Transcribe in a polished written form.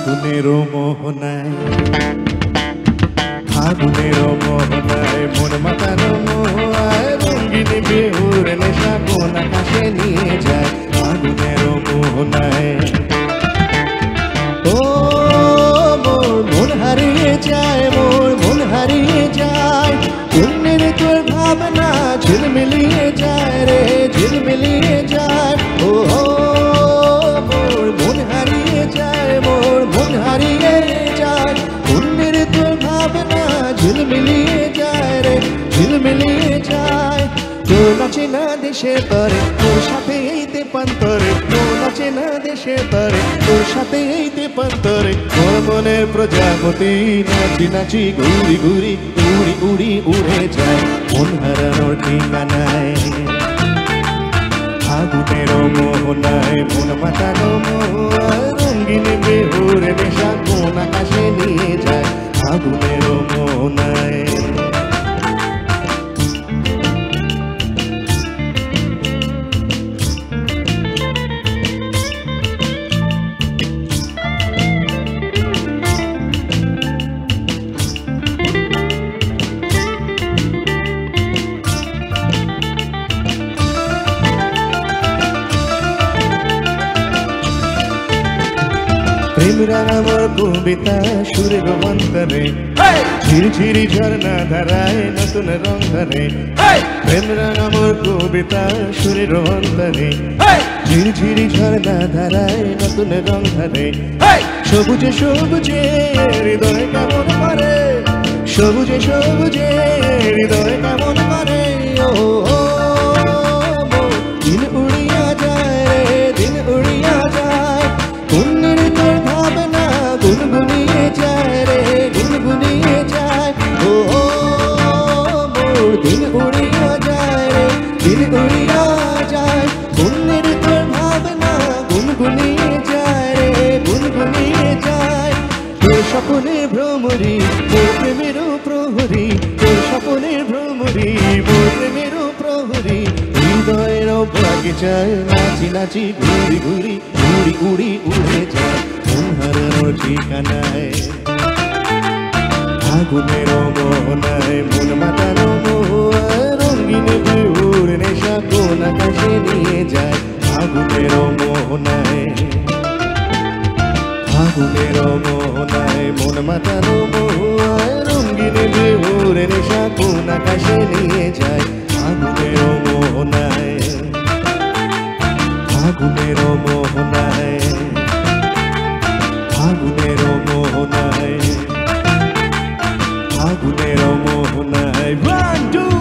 ফাগুনেরও মোহনায় ফাগুনেরও মোহনায় মন মাতানো মোহায় রঙিন বিহুর নেশা কোন আকাশে নিয়ে যায় ফাগুনেরও মোহনায় ও মোর মন হারিয়ে যায় মোর মন হারিয়ে যায় পুণ্যের তোর ভাবনা ঝিলমিলিয়ে যায় রে ঝিলমিলিয়ে যায় ও মোর মন হারিয়ে যায় মোর মন হারিয়ে যায় পুণ্যের তোর ভাবনা ঝিলমিলিয়ে যায় রে ঝিলমিলিয়ে যায় তোর নাচে না দেশে তরে তোর সাথে এইতে পান্তরে তোর নাচে না দেশে তরে তোর সাথে এইতে পান্তরে তোর মনের প্রজাপতি নাচি নাচি ঘুরি ঘুরি উড়ি উড়ি উড়ে যায় মন হারানোর ঠিকানায় ফাগুনেরও মোহনায় মন মাতানো মোহায় রঙিন বিহুর নেশা কোন আকাশে নিয়ে যায় ফাগুনেরও মোহনায় প্রেমের আমার কবিতা সুরের অন্তরে ঝিরঝিরি ঝর্ণা ধারায় নতুন রং ধরে প্রেমের আমার কবিতা সুরের অন্তরে ঝিরঝিরি ঝর্ণা ধারায় নতুন রং ধরে সবুজে সবুজে হৃদয় কেমন করে সবুজে সবুজে হৃদয় কেমন করে ও দিন উড়িয়া যায় রে দিন উড়িয়া যায় পুণ্যের তোর ভাবনা গুনগুনিয়ে যায় রে গুনগুনিয়ে যায় ও মোর দিন উড়িয়া যায় রে দিন উড়িয়া যায় পুণ্যের তোর ভাবনা গুনগুনিয়ে যায় রে গুনগুনিয়ে যায় তোর স্বপ্নে ভ্রমরি মোর প্রেমেরও প্রহরী তোর স্বপ্নে ভ্রমরি মোর প্রেমেরও প্রহরী হৃদয়ের বাগিচায় নাচি নাচি ঘুরি ঘুরি উড়ি উড়ি উড়ে যায় মন হারানোর ঠিকানায় ফাগুনেরও মোহনায় মন মাতানো মোহায় রঙিন বিহুর নেশা কোন আকাশে নিয়ে যায় ফাগুনেরও মোহনায় ফাগুনেরও মোহনায় মন মাতানো মোহায় রঙিন বিহুর নেশা কোন আকাশে নিয়ে যায় ফাগুনেরও মোহনায় ফাগুনেরও মোহনায় ফাগুনেরও মোহনায় ফাগুনেরও মোহনায় 1 2